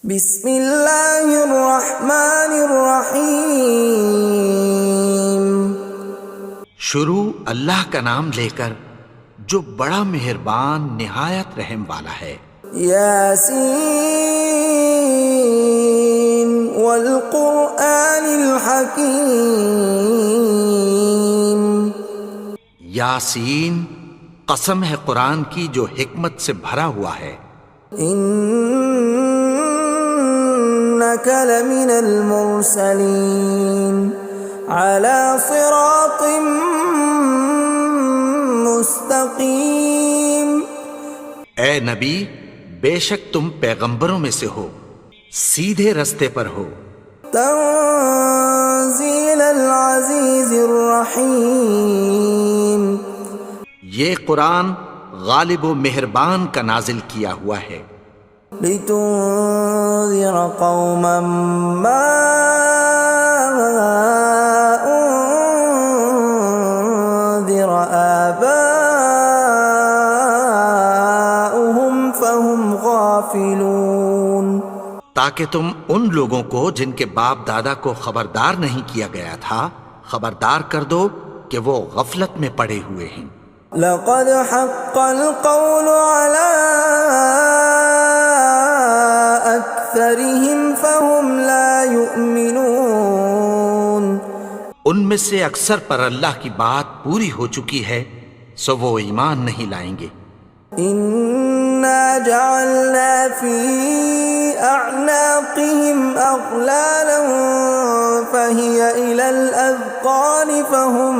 بسم اللہ الرحمن الرحیم۔ شروع اللہ کا نام لے کر جو بڑا مہربان نہایت رحم والا ہے۔ یاسین والقرآن الحکیم۔ یاسین، قسم ہے قرآن کی جو حکمت سے بھرا ہوا ہے۔ انک لمن المرسلین علی صراط مستقیم۔ اے نبی، بے شک تم پیغمبروں میں سے ہو، سیدھے رستے پر ہو۔ تنزیل العزیز الرحیم۔ یہ قرآن غالب و مہربان کا نازل کیا ہوا ہے۔ لتنذر قوما ما انذر آباؤهم فهم غافلون۔ تاکہ تم ان لوگوں کو جن کے باپ دادا کو خبردار نہیں کیا گیا تھا خبردار کر دو کہ وہ غفلت میں پڑے ہوئے ہیں۔ لقد حق القول على أكثرهم فهم لا يؤمنون۔ ان میں سے اکثر پر اللہ کی بات پوری ہو چکی ہے سو وہ ایمان نہیں لائیں گے۔ إنا جعلنا في أعناقهم أغلالا فهي إلى الأذقان فهم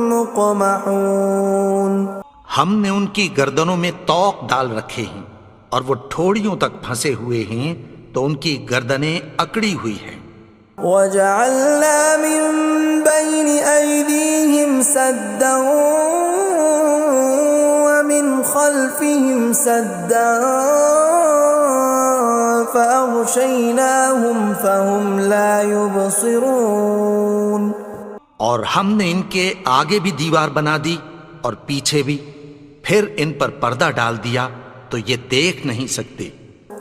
مقمحون۔ ہم نے ان کی گردنوں میں طوق ڈال رکھے ہیں اور وہ ٹھوڑیوں تک پھنسے ہوئے ہیں تو ان کی گردنیں اکڑی ہوئی ہیں۔ وَجَعَلْنَا مِن بَيْنِ أَيْدِيهِمْ سَدًّا وَمِنْ خَلْفِهِمْ سَدًّا فَأَغْشَيْنَاهُمْ فَهُمْ لَا يُبْصِرُونَ۔ اور ہم نے ان کے آگے بھی دیوار بنا دی اور پیچھے بھی، پھر ان پر پردہ ڈال دیا تو یہ دیکھ نہیں سکتے۔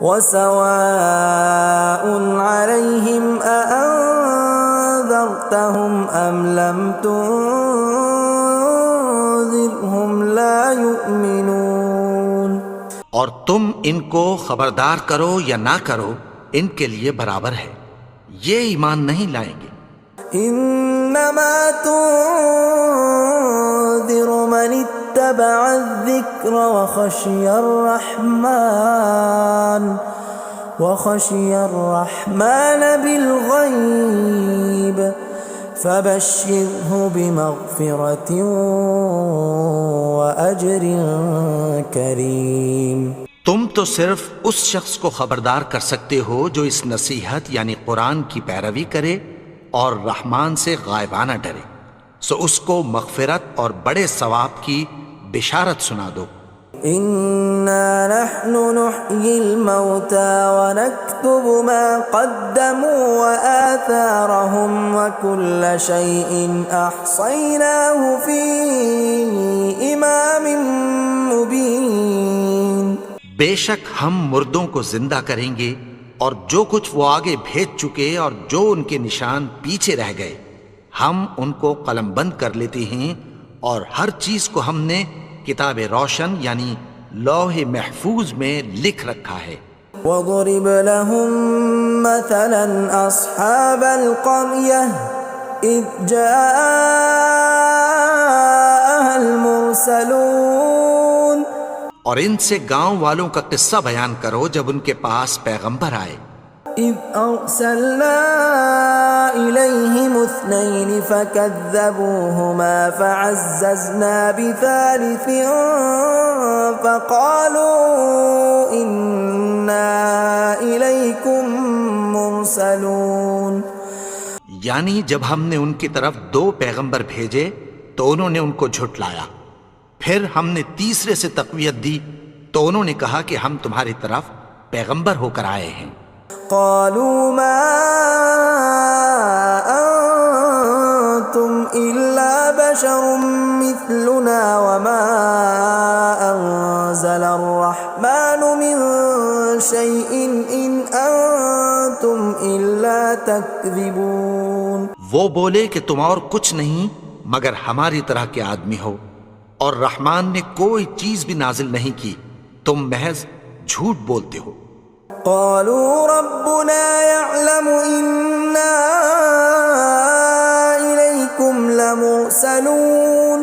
وَسَوَاءٌ عَلَيْهِمْ أَأَنذَرْتَهُمْ أَمْ لَمْ تُنذِرْهُمْ لَا يُؤْمِنُونَ۔ اور تم ان کو خبردار کرو یا نہ کرو ان کے لیے برابر ہے، یہ ایمان نہیں لائیں گے۔ انما تنذر من اتبع الذکر وخشی الرحمن بالغیب فبشرہ بمغفرۃ واجر کریم۔ تم تو صرف اس شخص کو خبردار کر سکتے ہو جو اس نصیحت یعنی قرآن کی پیروی کرے اور رحمان سے غائبانہ ڈرے، سو اس کو مغفرت اور بڑے ثواب کی بشارت سنا دو۔ اِنَّا نَحْنُ نُحْيِي الْمَوْتَى وَنَكْتُبُ مَا قَدَّمُوا وَآثَارَهُمْ وَكُلَّ شَيْءٍ أَحْصَيْنَاهُ فِي إِمَامٍ مُبِينٍ۔ بے شک ہم مردوں کو زندہ کریں گے اور جو کچھ وہ آگے بھیج چکے اور جو ان کے نشان پیچھے رہ گئے ہم ان کو قلم بند کر لیتے ہیں، اور ہر چیز کو ہم نے کتاب روشن یعنی لوح محفوظ میں لکھ رکھا ہے۔ وَضُرِبَ لَهُم مَّثَلًا أَصْحَابَ الْقَرْيَةِ إِذْ جَاءَهَا الْمُرْسَلُونَ۔ اور ان سے گاؤں والوں کا قصہ بیان کرو جب ان کے پاس پیغمبر آئے۔ إِذْ أَرْسَلْنَا إِلَيْهِمُ اثْنَيْنِ فَكَذَّبُوهُمَا فَعَزَّزْنَا بِثَالِثٍ فَقَالُوا إِنَّا إِلَيْكُمْ مُرْسَلُونَ۔ یعنی جب ہم نے ان کی طرف 2 پیغمبر بھیجے تو انہوں نے ان کو جھٹلایا، پھر ہم نے تیسرے سے تقویت دی تو انہوں نے کہا کہ ہم تمہاری طرف پیغمبر ہو کر آئے ہیں۔ قالوا ما انتم الا بشر مثلنا وما انزل الرحمن من شيء إن أنتم إلا تكذبون. وہ بولے کہ تم اور کچھ نہیں مگر ہماری طرح کے آدمی ہو، اور رحمان نے کوئی چیز بھی نازل نہیں کی، تم محض جھوٹ بولتے ہو. قالوا ربنا يعلم إنا إليكم لمرسلون.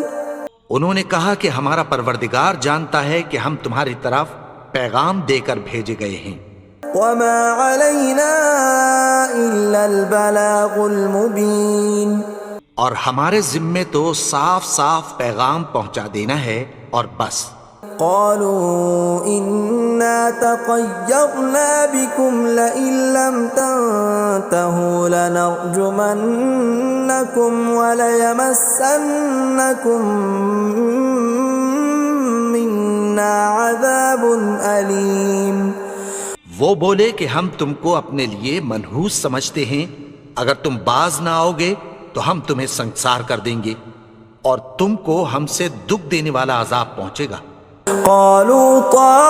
انہوں نے کہا کہ ہمارا پروردگار جانتا ہے کہ ہم تمہاری طرف پیغام دے کر بھیجے گئے ہیں. وما علينا إلا البلاغ المبين. اور ہمارے ذمے تو صاف صاف پیغام پہنچا دینا ہے اور بس. قالوا إنا تطيرنا بكم لئن لم تنتهوا لنرجمنكم وليمسنكم منا عذاب أليم. وہ بولے کہ ہم تم کو اپنے لیے منحوس سمجھتے ہیں، اگر تم باز نہ آؤ گے تو ہم تمہیں سنسار کر دیں گے اور تم کو ہم سے دکھ دینے والا عذاب پہنچے گا. قالوا طائركم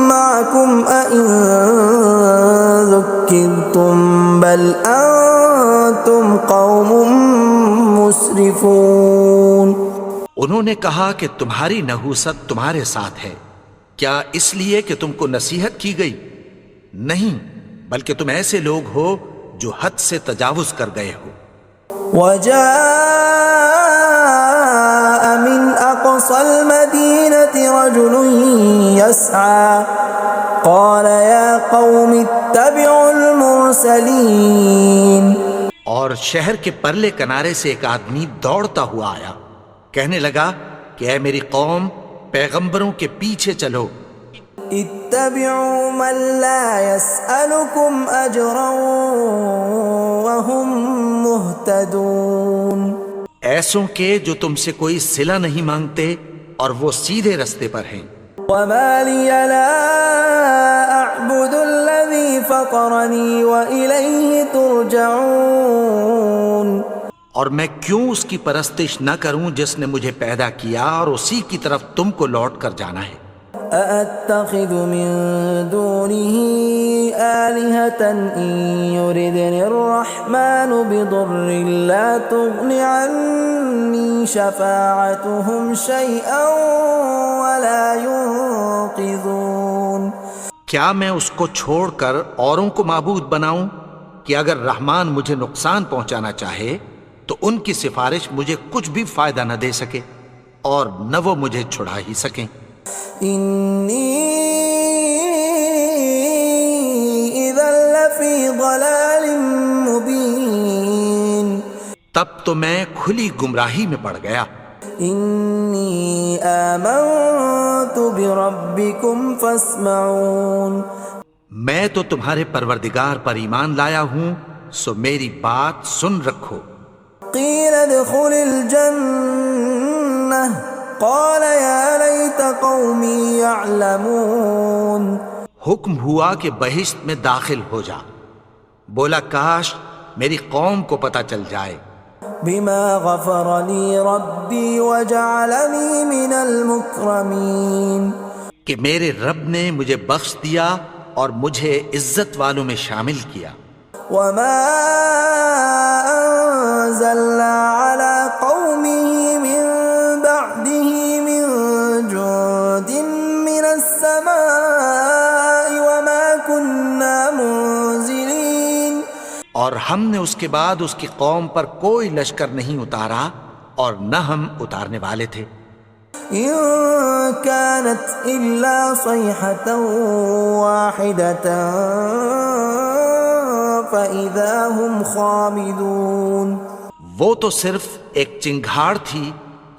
معكم أئن ذكرتم بل أنتم قوم مسرفون. انہوں نے کہا کہ تمہاری نحوست تمہارے ساتھ ہے، کیا اس لیے کہ تم کو نصیحت کی گئی؟ نہیں، بلکہ تم ایسے لوگ ہو جو حد سے تجاوز کر گئے ہو. وجاء من أقصى المدينة رجل يسعى قال يا قوم اتبعوا المرسلين. اور شہر کے پرلے کنارے سے ایک آدمی دوڑتا ہوا آیا، کہنے لگا کہ اے میری قوم، پیغمبروں کے پیچھے چلو. اتبعوا من لا يسألكم أجرا وهم مهتدون. ایسوں کے جو تم سے کوئی صلہ نہیں مانگتے اور وہ سیدھے رستے پر ہیں. وما لي لا أعبد الذي فطرني وإليه ترجعون. اور میں کیوں اس کی پرستش نہ کروں جس نے مجھے پیدا کیا اور اسی کی طرف تم کو لوٹ کر جانا ہے. أأتخذ من دونه آلهة إن يردني الرحمن بضر لا تغن عني شفاعتهم شيئا ولا ينقذون. کیا میں اس کو چھوڑ کر اوروں کو معبود بناؤں کہ اگر رحمان مجھے نقصان پہنچانا چاہے تو ان کی سفارش مجھے کچھ بھی فائدہ نہ دے سکے اور نہ وہ مجھے چھڑا ہی سکیں. إني إذا لفي ضلال مبين. تب تو میں کھلی گمراہی میں پڑ گیا. إني آمنت بربكم فاسمعون. میں تو تمہارے پروردگار پر ایمان لایا ہوں، سو میری بات سن رکھو. قيل ادخل الجنة قال يا ليت قومي يعلمون. حکم ہوا کہ بہشت میں داخل ہو جا. بولا کاش میری قوم کو پتہ چل جائے. بما غفر لي ربي وجعلني من المكرمين. کہ میرے رب نے مجھے بخش دیا اور مجھے عزت والوں میں شامل کیا. وما أنزلنا على قومه من بعده من جند من السماء وما كنا منزلين. اور ہم نے اس کے بعد اس کی قوم پر کوئی لشکر نہیں اتارا اور نہ ہم اتارنے والے تھے. إن كانت إلا صيحة واحدة فإذا هم خامدون. وہ تو صرف ایک چنگھاڑ تھی،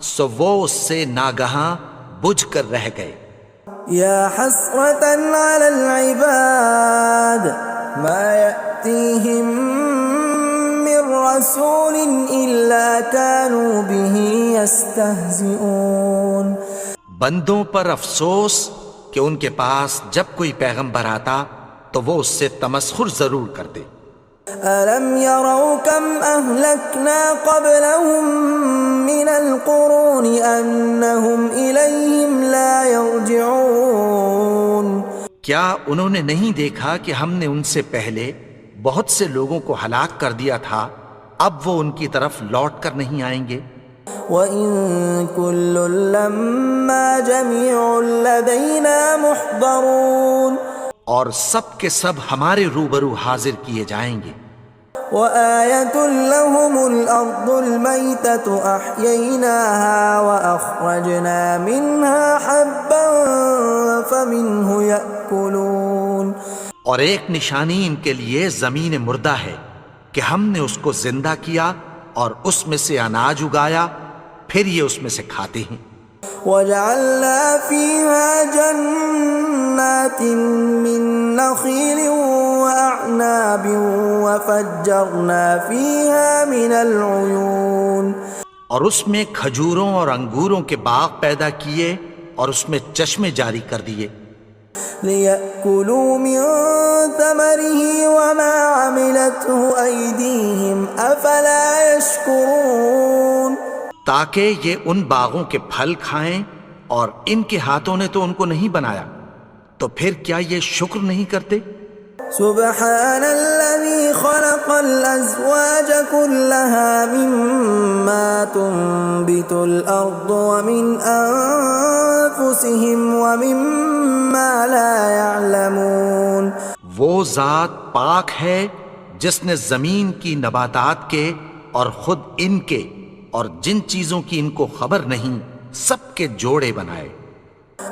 سو وہ اس سے ناگہاں بجھ کر رہ گئے. يا حسرة على العباد ما يأتيهم من رسول إلا كانوا به يستهزئون. بندوں پر افسوس کہ ان کے پاس جب کوئی پیغمبر آتا تو وہ اس سے تمسخر ضرور کرتے. أَلَمْ يَرَوْا كَمْ أَهْلَكْنَا قَبْلَهُمْ مِنَ الْقُرُونِ أَنَّهُمْ إِلَيْهِمْ لَا يَرْجِعُونَ کیا انہوں نے نہیں دیکھا کہ ہم نے ان سے پہلے بہت سے لوگوں کو ہلاک کر دیا تھا، اب وہ ان کی طرف لوٹ کر نہیں آئیں گے؟ وَإِن كُلٌّ لَّمَّا جَمِيعٌ لَّدَيْنَا مُحْضَرُونَ اور سب کے سب ہمارے روبرو حاضر کیے جائیں گے۔ وَآيَةٌ لَّهُمُ الْأَرْضُ الْمَيْتَةُ أَحْيَيْنَاهَا وَأَخْرَجْنَا مِنْهَا حَبًّا فَمِنْهُ يَأْكُلُونَ اور ایک نشانی ان کے لیے زمین مردہ ہے کہ ہم نے اس کو زندہ کیا اور اس میں سے اناج اگایا، پھر یہ اس میں سے کھاتے ہیں۔ وَجَعَلْنَا فِيهَا جَنَّاتٍ مِّن نَّخِيلٍ وَأَعْنَابٍ وَفَجَّرْنَا فِيهَا مِنَ الْعُيُونِ اور اس میں کھجوروں اور انگوروں کے باغ پیدا کیے اور اس میں چشمے جاری کر دیے، لِيَأْكُلُوا مِن ثَمَرِهِ وَمَا عَمِلَتْهُ أَيْدِيهِمْ أَفَلَا يَشْكُرُونَ تاکہ یہ ان باغوں کے پھل کھائیں، اور ان کے ہاتھوں نے تو ان کو نہیں بنایا، تو پھر کیا یہ شکر نہیں کرتے؟ سبحان الذي خلق الأزواج كلها مما تنبت الأرض ومن أنفسهم ومما لا يعلمون وہ ذات پاک ہے جس نے زمین کی نباتات کے اور خود ان کے اور جن چیزوں کی ان کو خبر نہیں سب کے جوڑے بنائے۔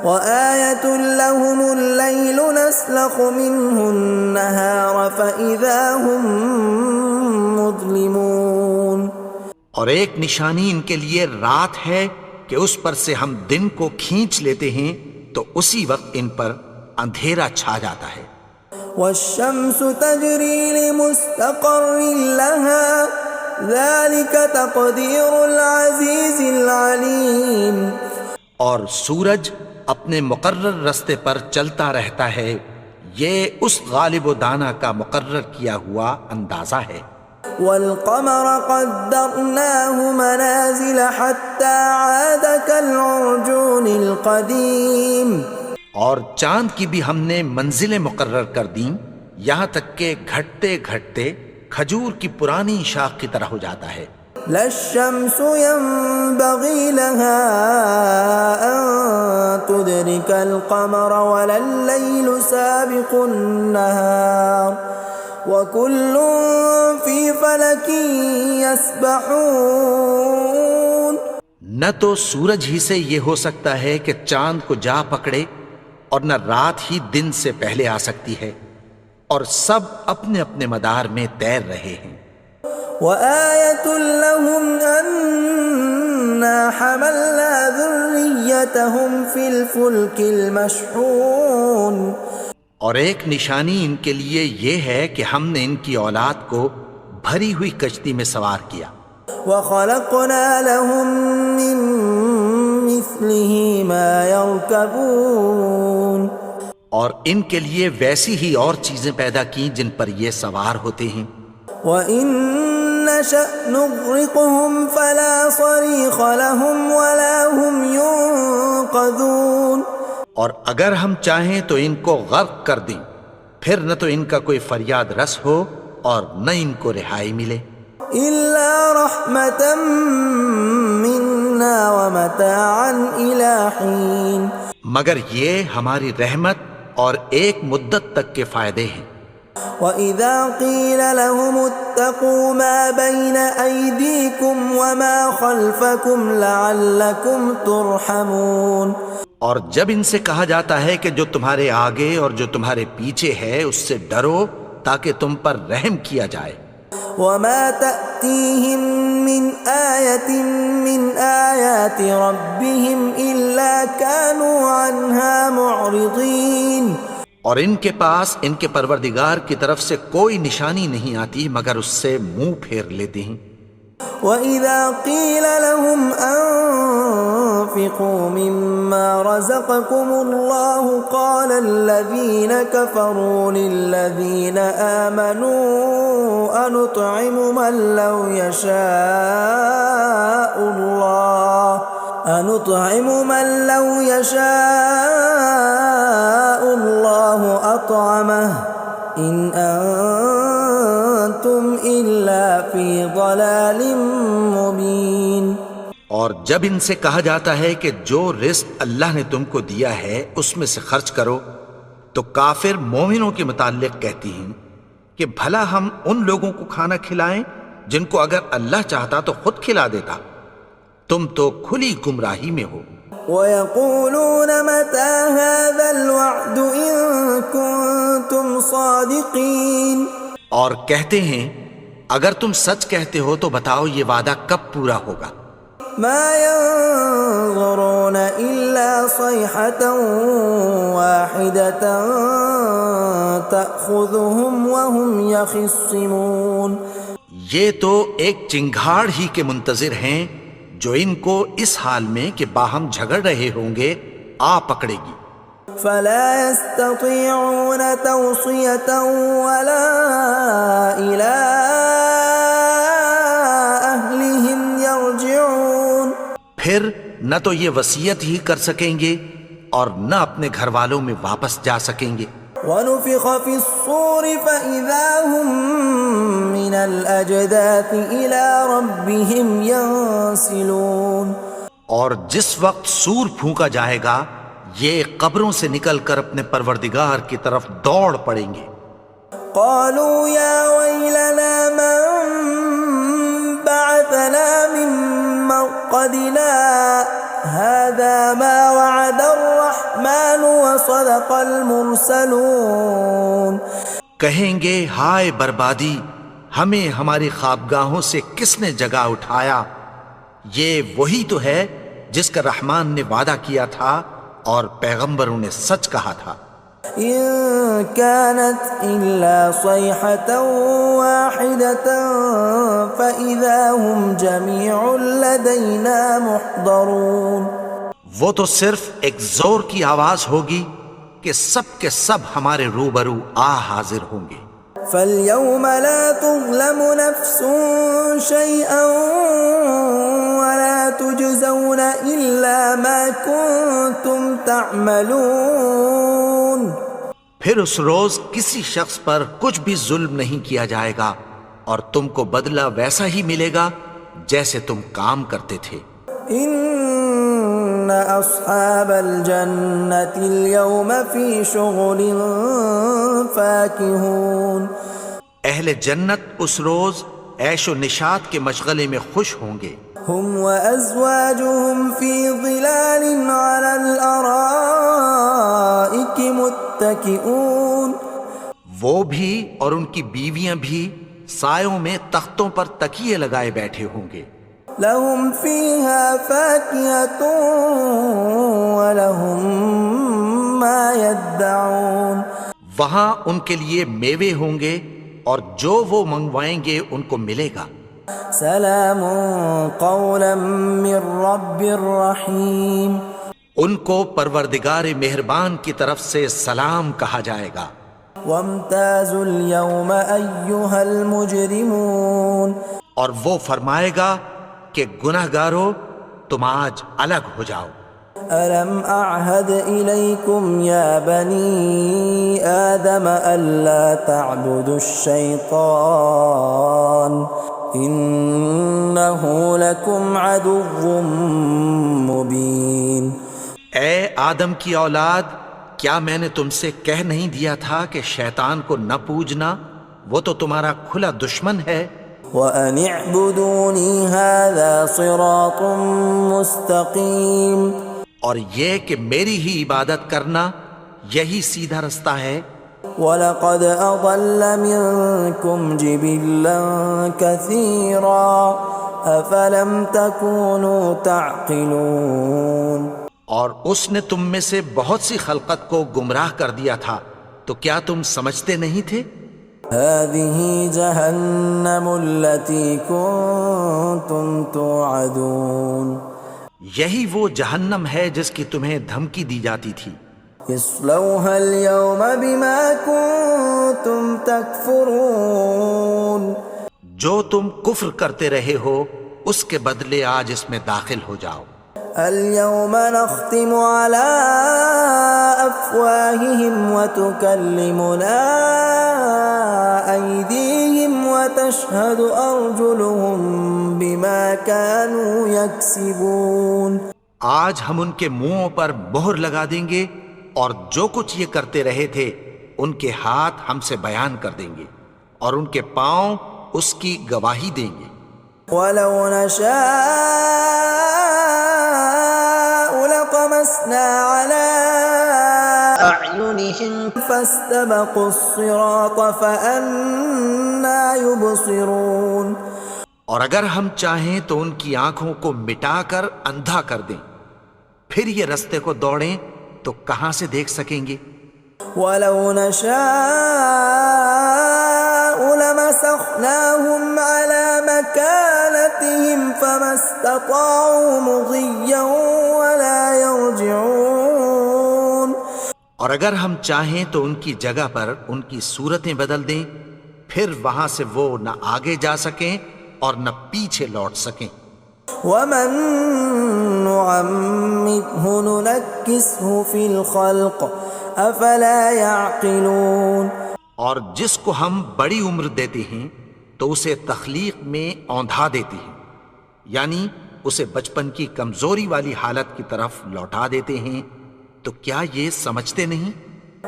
وَآيَةٌ لَّهُمُ اللَّيْلُ نَسْلَخُ مِنْهُ النَّهَارَ فَإِذَا هُمْ مُظْلِمُونَ اور ایک نشانی ان کے لیے رات ہے کہ اس پر سے ہم دن کو کھینچ لیتے ہیں تو اسی وقت ان پر اندھیرا چھا جاتا ہے۔ وَالشَّمْسُ تَجْرِي لِمُسْتَقَرٍّ لَّهَا ذَلِكَ تَقْدِيرُ الْعَزِيزِ الْعَلِيمِ اور سورج اپنے مقرر رستے پر چلتا رہتا ہے، یہ اس غالب و دانا کا مقرر کیا ہوا اندازہ ہے۔ وَالْقَمَرَ قَدَّرْنَاهُ مَنَازِلَ حَتَّى عَادَ كَالْعُرْجُونِ الْقَدِيمِ اور چاند کی بھی ہم نے منزلیں مقرر کر دیں، یہاں تک کہ گھٹتے گھٹتے کھجور کی پرانی شاخ کی طرح ہو جاتا ہے۔ لا الشمس ينبغي لها أن تدرك القمر ولا الليل سابق النهار وكل في فلك يسبحون نہ تو سورج ہی سے یہ ہو سکتا ہے کہ چاند کو جا پکڑے، اور نہ رات ہی دن سے پہلے آ سکتی ہے، اور سب اپنے اپنے مدار میں تیر رہے ہیں۔ وَآيَةٌ لَّهُمْ أَنَّا حَمَلْنَا ذُرِّيَّتَهُمْ فِي الْفُلْكِ الْمَشْحُونِ اور ایک نشانی ان کے لیے یہ ہے کہ ہم نے ان کی اولاد کو بھری ہوئی کشتی میں سوار کیا۔ وَخَلَقْنَا لَهُم مِّن مِّثْلِهِ مَا يَرْكَبُونَ اور ان کے لیے ویسی ہی اور چیزیں پیدا کی جن پر یہ سوار ہوتے ہیں۔ وَإِن نَّشَأْ نُغْرِقْهُمْ فَلَا صَرِيخَ لَهُمْ وَلَا هُمْ يُنقَذُونَ اور اگر ہم چاہیں تو ان کو غرق کر دیں، پھر نہ تو ان کا کوئی فریاد رس ہو اور نہ ان کو رہائی ملے۔ إِلَّا رَحْمَةً مِّنَّا وَمَتَاعًا إِلَىٰ حِينٍ مگر یہ ہماری رحمت اور ایک مدت تک کے فائدے ہیں۔ وَإِذَا قِيلَ لَهُمُ اتَّقُوا مَا بَيْنَ أَيْدِيكُمْ وَمَا خَلْفَكُمْ لَعَلَّكُمْ تُرْحَمُونَ اور جب ان سے کہا جاتا ہے کہ جو تمہارے آگے اور جو تمہارے پیچھے ہے اس سے ڈرو تاکہ تم پر رحم کیا جائے۔ وَمَا تَأْتِيهِم مِّنْ آيَةٍ مِّنْ آيَاتِ رَبِّهِمْ إِلَّا كَانُوا عَنْهَا مُعْرِضِينَ اور ان کے پاس ان کے پروردگار کی طرف سے کوئی نشانی نہیں آتی مگر اس سے منہ پھیر لیتے ہیں۔ وَإِذَا قِيلَ لَهُمْ أَنفِقُوا مِمَّا رَزَقَكُمُ اللَّهُ قَالَ الَّذِينَ كَفَرُوا لِلَّذِينَ آمَنُوا أَنُطْعِمُ مَن لَّوْ يَشَاءُ اللَّهُ أَطْعَمَهُ إِنْ أَنْتُمْ إِلَّا فِي ضَلَالٍ مُبِينٍ۔ اور جب ان سے کہا جاتا ہے کہ جو رزق اللہ نے تم کو دیا ہے اس میں سے خرچ کرو، تو کافر مومنوں کے متعلق کہتی ہیں کہ بھلا ہم ان لوگوں کو کھانا کھلائیں جن کو اگر اللہ چاہتا تو خود کھلا دیتا، تم تو کھلی گمراہی میں ہو۔ وَيَقُولُونَ مَتَى هَذَا الْوَعْدُ إِن كُنتُمْ صَادِقِينَ، اور کہتے ہیں اگر تم سچ کہتے ہو تو بتاؤ یہ وعدہ کب پورا ہوگا۔ مَا يَنظُرُونَ إِلَّا صَيْحَةً وَاحِدَةً تَأْخُذُهُمْ وَهُمْ يَخِصِّمُونَ، یہ تو ایک چنگھاڑ ہی کے منتظر ہیں جو ان کو اس حال میں کہ باہم جھگڑ رہے ہوں گے آ پکڑے گی۔ فَلَا يَسْتَطِيعُونَ تَوْصِيَةً وَلَا إِلَىٰ أَهْلِهِمْ يَرْجِعُونَ، پھر نہ تو یہ وصیت ہی کر سکیں گے اور نہ اپنے گھر والوں میں واپس جا سکیں گے۔ وَنُفِخَ فِي الصُّورِ فَإِذَا هُم مِّنَ الْأَجْدَاثِ إِلَىٰ رَبِّهِمْ يَنسِلُونَ، اور جس وقت سور پھونکا جائے گا یہ قبروں سے نکل کر اپنے پروردگار کی طرف دوڑ پڑیں گے۔ قَالُوا يَا وَيْلَنَا مَن بَعَثَنَا مِن مَّرْقَدِنَا هَٰذَا مَا وَعَدَ الرَّحْمَٰنُ وَصَدَقَ الْمُرْسَلُونَ، کہیں گے ہائے بربادی، ہمیں ہماری خوابگاہوں سے کس نے جگا اٹھایا، یہ وہی تو ہے جس کا رحمان نے وعدہ کیا تھا اور پیغمبروں نے سچ کہا تھا۔ إِن كَانَتْ إِلَّا صَيْحَةً وَاحِدَةً فَإِذَا هُمْ جَمِيعٌ لَدَيْنَا مُحْضَرُونَ، وہ تو صرف ایک زور کی آواز ہوگی کہ سب کے سب ہمارے روبرو آ حاضر ہوں گے۔ فَالْيَوْمَ لَا تُظْلَمُ نَفْسٌ شَيْئًا وَلَا تُجْزَوْنَ إِلَّا مَا كُنتُمْ تَعْمَلُونَ، پھر اس روز کسی شخص پر کچھ بھی ظلم نہیں کیا جائے گا اور تم کو بدلہ ویسا ہی ملے گا جیسے تم کام کرتے تھے۔ إِنَّ أَصْحَابَ الْجَنَّةِ الْيَوْمَ فِي شُغُلٍ فَاكِهُونَ، اہل جنت اس روز عیش و نشاط کے مشغلے میں خوش ہوں گے۔ هُمْ وَأَزْوَاجُهُمْ فِي ظِلَالٍ عَلَى الْأَرَائِكِ مُتَّكِئُونَ، وہ بھی اور ان کی بیویاں بھی سایوں میں تختوں پر تکیے لگائے بیٹھے ہوں گے۔ لَهُمْ فِيهَا فَاكِهَةٌ وَلَهُمْ مَا يَدَّعُونَ، وہاں ان کے لیے میوے ہوں گے اور جو وہ منگوائیں گے ان کو ملے گا۔ سلام قولا من رب رحیم، ان کو پروردگار مہربان کی طرف سے سلام کہا جائے گا۔ وامتازوا اليوم ایھا المجرمون، اور وہ فرمائے گا کہ گنہگارو تم آج الگ ہو جاؤ۔ ألم أعهد إليكم يا بني آدم ألا تعبدوا الشيطان إنه لكم عدو مبين۔ اے آدم کی اولاد، کیا میں نے تم سے کہہ نہیں دیا تھا کہ شیطان کو نہ پوجنا، وہ تو تمہارا کھلا دشمن ہے۔ وَأَنِ اعْبُدُونِي هَذَا صِرَاطٌ مُسْتَقِيمٌ، اور یہ کہ میری ہی عبادت کرنا یہی سیدھا رستہ ہے۔ وَلَقَدْ أَضَلَّ مِنكُمْ جِبِلًّا كَثِيرًا أَفَلَمْ تَكُونُوا تَعْقِلُونَ، اور اس نے تم میں سے بہت سی خلقت کو گمراہ کر دیا تھا، تو کیا تم سمجھتے نہیں تھے؟ هذه جهنم التي كنتم توعدون یہی وہ جہنم ہے جس کی تمہیں دھمکی دی جاتی تھی. اصلوها اليوم بما كنتم تكفرون جو تم کفر کرتے رہے ہو اس کے بدلے آج اس میں داخل ہو جاؤ. اليوم نختم على أفواههم وتكلمنا أيديهم وتشهد أرجلهم بما كانوا يكسبون. آج ہم ان کے منہوں پر مہر لگا دیں گے اور جو کچھ یہ کرتے رہے تھے ان کے ہاتھ ہم سے بیان کر دیں گے اور ان کے پاؤں اس کی گواہی دیں گے. ولو نشاء لطمسنا على أعينهم فاستبقوا الصراط فأنى يبصرون. اور اگر ہم چاہیں تو ان کی آنکھوں کو مٹا کر اندھا کر دیں، پھر یہ رستے کو دوڑیں تو کہاں سے دیکھ سکیں گے. ولو نشاء لمسخناهم على مكانتهم فما استطاعوا مضيا ولا يرجعون. اور اگر ہم چاہیں تو ان کی جگہ پر ان کی صورتیں بدل دیں، پھر وہاں سے وہ نہ آگے جا سکیں اور نہ پیچھے لوٹ سکیں. ومن نعمره ننكسه في الخلق افلا يعقلون. اور جس کو ہم بڑی عمر دیتے ہیں تو اسے تخلیق میں اوندھا دیتے ہیں، یعنی اسے بچپن کی کمزوری والی حالت کی طرف لوٹا دیتے ہیں. تو کیا یہ سمجھتے نہیں؟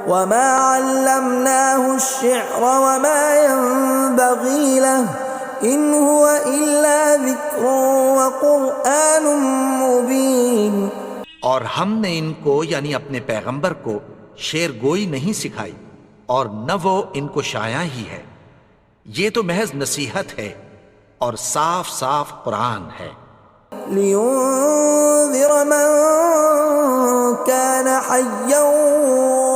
وما علمناه الشعر وما ينبغي له ان هو الا ذکر وقرآن مبین. اور ہم نے ان کو یعنی اپنے پیغمبر کو شعر گوئی نہیں سکھائی اور نہ وہ ان کو شایع ہی ہے، یہ تو محض نصیحت ہے اور صاف صاف قرآن ہے. لينذر من كان حيا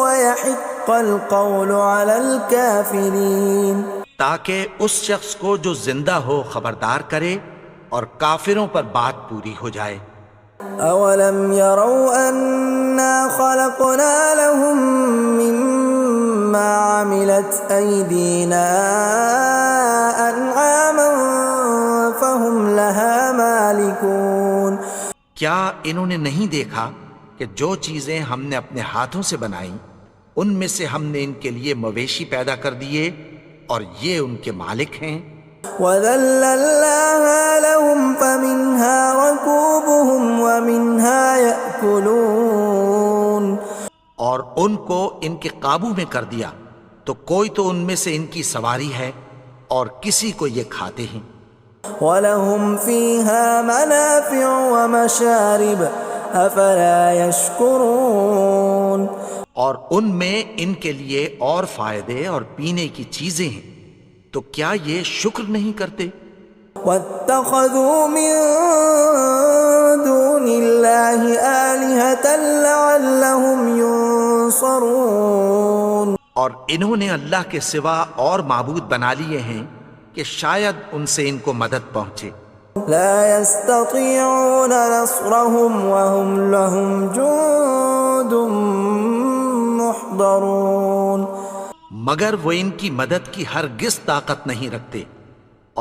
ويحق القول على الكافرين. تاکہ اس شخص کو جو زندہ ہو خبردار کرے اور کافروں پر بات پوری ہو جائے. اولم يروا انا خلقنا لهم مما عملت ايدينا انعاما فهم لها مالكون. کیا انہوں نے نہیں دیکھا کہ جو چیزیں ہم نے اپنے ہاتھوں سے بنائیں ان میں سے ہم نے ان کے لیے مویشی پیدا کر دیے اور یہ ان کے مالک ہیں. وَذَلَّلْنَاهَا لَهُمْ فَمِنْهَا رَكُوبُهُمْ وَمِنْهَا يَأْكُلُونَ. اور ان کو ان کے قابو میں کر دیا تو کوئی تو ان میں سے ان کی سواری ہے اور کسی کو یہ کھاتے ہیں. وَلَهُمْ فِيهَا مَنَافِعُ وَمَشَارِبُ أَفَلَا يَشْكُرُونَ. اور ان میں ان کے لیے اور فائدے اور پینے کی چیزیں ہیں، تو کیا یہ شکر نہیں کرتے؟ وَاتَّخَذُوا مِن دُونِ اللَّهِ آلِهَةً لَعَلَّهُمْ يُنصَرُونَ. اور انہوں نے اللہ کے سوا اور معبود بنا لیے ہیں کہ شاید ان سے ان کو مدد پہنچے. لا يستطيعون نصرهم وهم لهم جند محضرون. مگر وہ ان کی مدد کی ہرگز طاقت نہیں رکھتے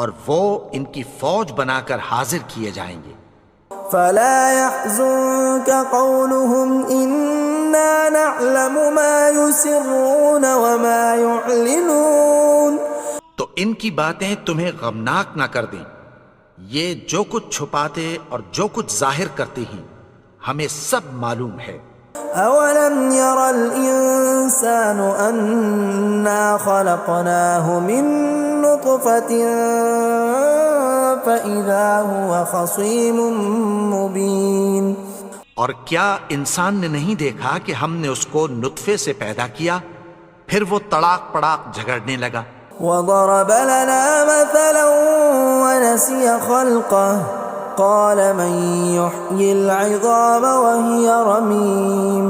اور وہ ان کی فوج بنا کر حاضر کیے جائیں گے. فلا يحزنك قولهم إنا نعلم ما يسرون وما يعلنون. تو ان کی باتیں تمہیں غمناک نہ کر دیں، یہ جو کچھ چھپاتے اور جو کچھ ظاہر کرتے ہیں ہمیں سب معلوم ہے. أولم ير الإنسان أنا خلقناه من نطفة فإذا هو خصيم مبين. اور کیا انسان نے نہیں دیکھا کہ ہم نے اس کو نطفے سے پیدا کیا پھر وہ تڑاک پڑاک جھگڑنے لگا. وضرب لنا مثلا ونسي خلقه قال من يحيي العظام وهي رميم.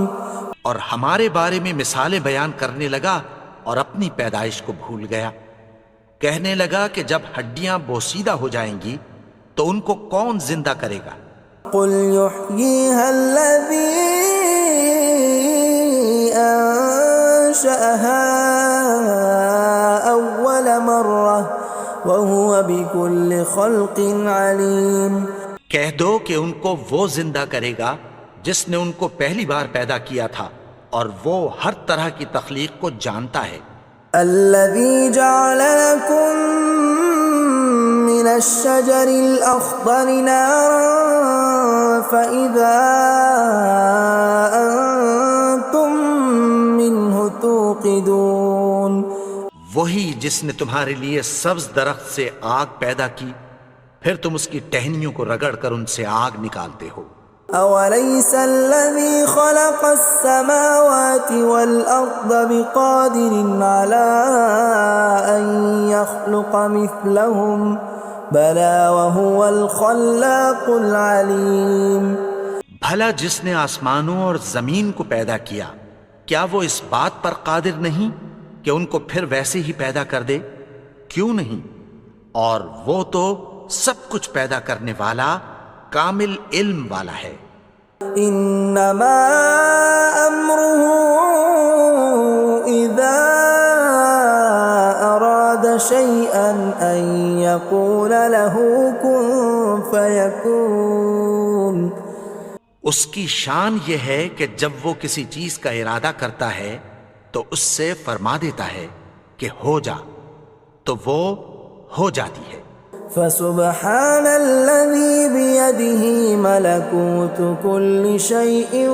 اور ہمارے بارے میں مثالیں بیان کرنے لگا اور اپنی پیدائش کو بھول گیا. کہنے لگا کہ جب ہڈیاں بوسیدہ ہو جائیں گی تو ان کو کون زندہ کرے گا؟ قل يحييها الذي أنشأها أول مرة وهو بكل خلق عليم۔ کہہ دو کہ ان کو وہ زندہ کرے گا جس نے ان کو پہلی بار پیدا کیا تھا اور وہ ہر طرح کی تخلیق کو جانتا ہے۔ الذي جعل لكم من الشجر الأخضر نارا فإذا أنتم منه توقدون۔ وہی جس نے تمہارے لیے سبز درخت سے آگ پیدا کی، پھر تم اس کی ٹہنیوں کو رگڑ کر ان سے آگ نکالتے ہو۔ أوليس الذي خلق السماوات والأرض بقادر على أن يخلق مثلهم بلى وهو الخلاق العليم۔ بھلا جس نے آسمانوں اور زمین کو پیدا کیا، کیا وہ اس بات پر قادر نہیں کہ ان کو پھر ویسے ہی پیدا کر دے؟ کیوں نہیں؟ اور وہ تو سب کچھ پیدا کرنے والا، کامل علم والا ہے۔ انما امره اذا اراد شيئا ان يقول له كن فيكون۔ اس کی شان یہ ہے کہ جب وہ کسی چیز کا ارادہ کرتا ہے تو اس سے فرما دیتا ہے کہ ہو جا، تو وہ ہو جاتی ہے۔ فسبحان الذي بيده ملكوت كل شيء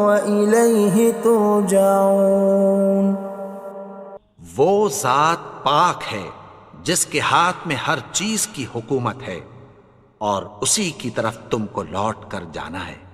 وإليه ترجعون۔ وہ ذات پاک ہے جس کے ہاتھ میں ہر چیز کی حکومت ہے اور اسی کی طرف تم کو لوٹ کر جانا ہے۔